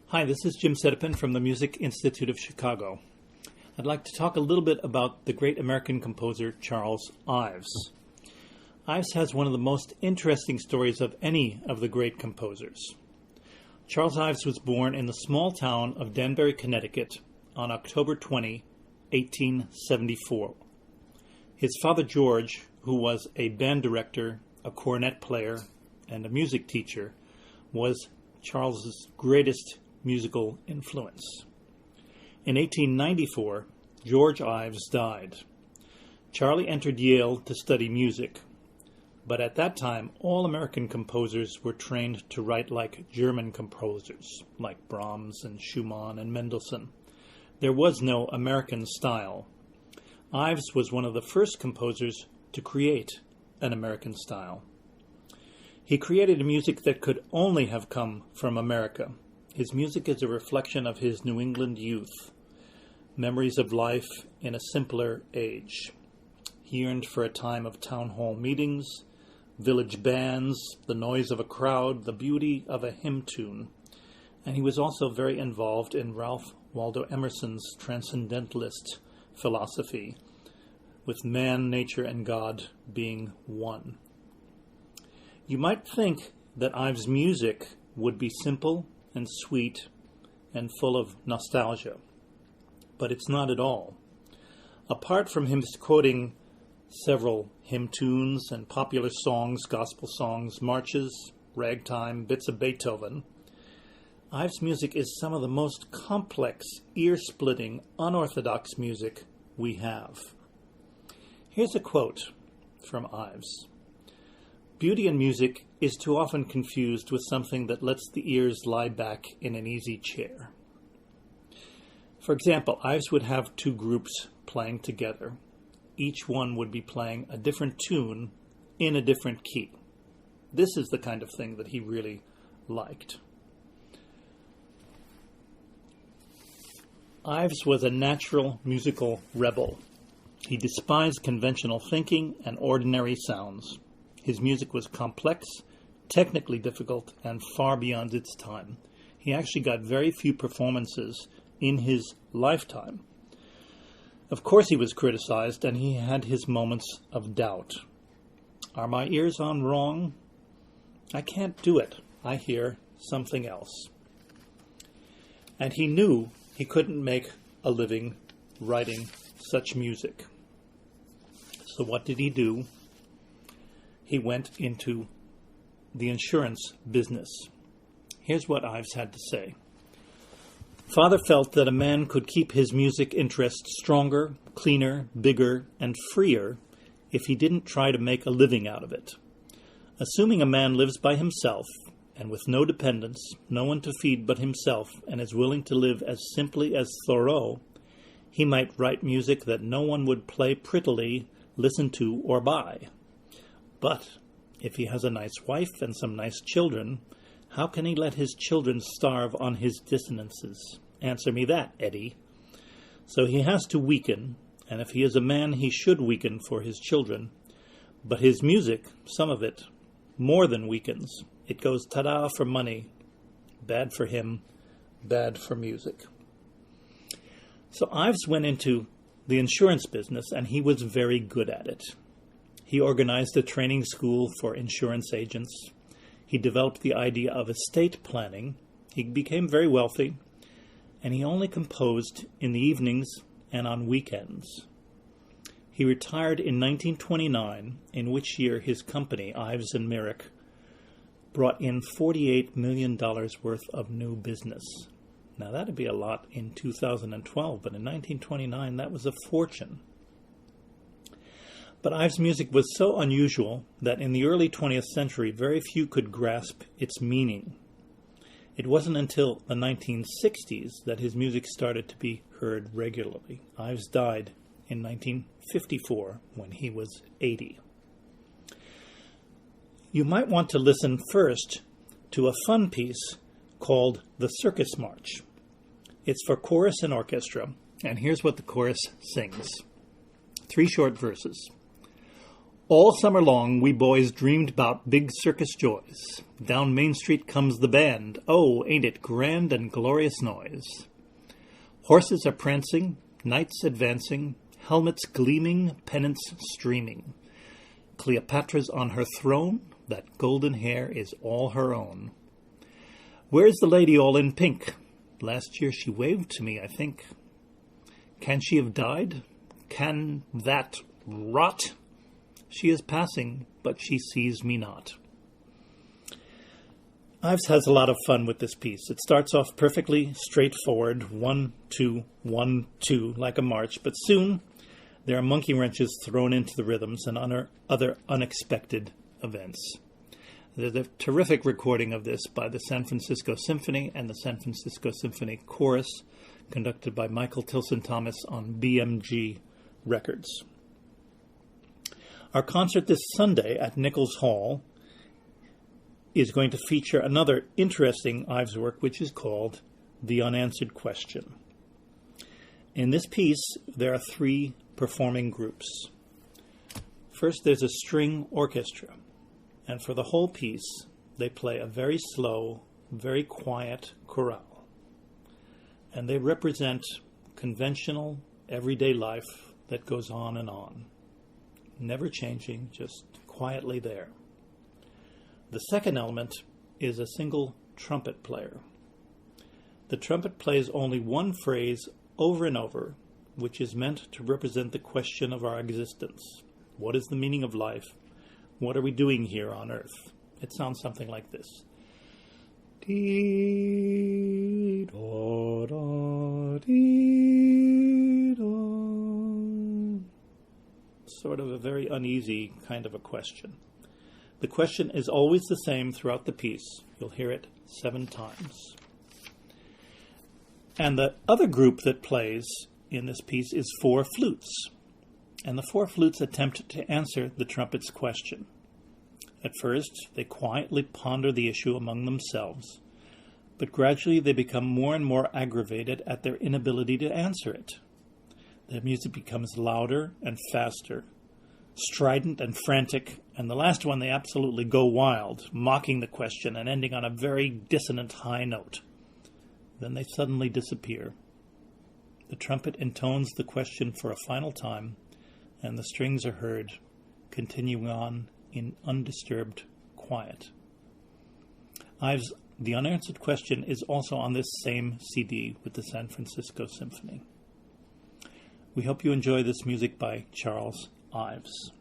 Hi, this is Jim Setapen from the Music Institute of Chicago. I'd like to talk a little bit about the great American composer Charles Ives. Ives has one of the most interesting stories of any of the great composers. Charles Ives was born in the small town of Danbury, Connecticut on October 20, 1874. His father George, who was a band director, a cornet player, and a music teacher, was Charles's greatest musical influence. In 1894, George Ives died. Charlie entered Yale to study music, but at that time, all American composers were trained to write like German composers, like Brahms and Schumann and Mendelssohn. There was no American style. Ives was one of the first composers to create an American style. He created a music that could only have come from America. His music is a reflection of his New England youth, memories of life in a simpler age. He yearned for a time of town hall meetings, village bands, the noise of a crowd, the beauty of a hymn tune. And he was also very involved in Ralph Waldo Emerson's transcendentalist philosophy, with man, nature, and God being one. You might think that Ives' music would be simple and sweet and full of nostalgia, but it's not at all. Apart from him quoting several hymn tunes and popular songs, gospel songs, marches, ragtime, bits of Beethoven, Ives' music is some of the most complex, ear-splitting, unorthodox music we have. Here's a quote from Ives. "Beauty in music is too often confused with something that lets the ears lie back in an easy chair." For example, Ives would have two groups playing together. Each one would be playing a different tune in a different key. This is the kind of thing that he really liked. Ives was a natural musical rebel. He despised conventional thinking and ordinary sounds. His music was complex, technically difficult, and far beyond its time. He actually got very few performances in his lifetime. Of course he was criticized, and he had his moments of doubt. Are my ears on wrong? I can't do it. I hear something else. And he knew he couldn't make a living writing such music. So what did he do? He went into the insurance business. Here's what Ives had to say. "Father felt that a man could keep his music interest stronger, cleaner, bigger, and freer if he didn't try to make a living out of it. Assuming a man lives by himself, and with no dependents, no one to feed but himself, and is willing to live as simply as Thoreau, he might write music that no one would play prettily, listen to, or buy. But if he has a nice wife and some nice children, how can he let his children starve on his dissonances? Answer me that, Eddie. So he has to weaken, and if he is a man, he should weaken for his children. But his music, some of it, more than weakens. It goes ta-da for money. Bad for him, bad for music." So Ives went into the insurance business, and he was very good at it. He organized a training school for insurance agents. He developed the idea of estate planning. He became very wealthy, and he only composed in the evenings and on weekends. He retired in 1929, in which year his company, Ives and Merrick, brought in $48 million worth of new business. Now that'd be a lot in 2012, but in 1929 that was a fortune. But Ives' music was so unusual that in the early 20th century very few could grasp its meaning. It wasn't until the 1960s that his music started to be heard regularly. Ives died in 1954 when he was 80. You might want to listen first to a fun piece called The Circus March. It's for chorus and orchestra, and here's what the chorus sings. 3 short verses. All summer long, we boys dreamed about big circus joys. Down Main Street comes the band. Oh, ain't it grand and glorious noise. Horses are prancing, knights advancing, helmets gleaming, pennants streaming. Cleopatra's on her throne, that golden hair is all her own. Where's the lady all in pink? Last year she waved to me, I think. Can she have died? Can that rot? She is passing, but she sees me not. Ives has a lot of fun with this piece. It starts off perfectly straightforward, 1, 2, 1, 2, like a march, but soon there are monkey wrenches thrown into the rhythms and other unexpected events. There's a terrific recording of this by the San Francisco Symphony and the San Francisco Symphony Chorus, conducted by Michael Tilson Thomas on BMG Records. Our concert this Sunday at Nichols Hall is going to feature another interesting Ives work, which is called The Unanswered Question. In this piece, there are 3 performing groups. First, there's a string orchestra, and for the whole piece, they play a very slow, very quiet chorale. And they represent conventional, everyday life that goes on and on. Never changing, just quietly there. The second element is a single trumpet player. The trumpet plays only one phrase over and over, which is meant to represent the question of our existence. What is the meaning of life? What are we doing here on earth? It sounds something like this. Dee, da, da, dee, da. Sort of a very uneasy kind of a question. The question is always the same throughout the piece. You'll hear it 7 times. And the other group that plays in this piece is 4 flutes. And the 4 flutes attempt to answer the trumpet's question. At first, they quietly ponder the issue among themselves, but gradually they become more and more aggravated at their inability to answer it. The music becomes louder and faster, strident and frantic, and the last one they absolutely go wild, mocking the question and ending on a very dissonant high note. Then they suddenly disappear. The trumpet intones the question for a final time, and the strings are heard, continuing on in undisturbed quiet. Ives' The Unanswered Question is also on this same CD with the San Francisco Symphony. We hope you enjoy this music by Charles Ives.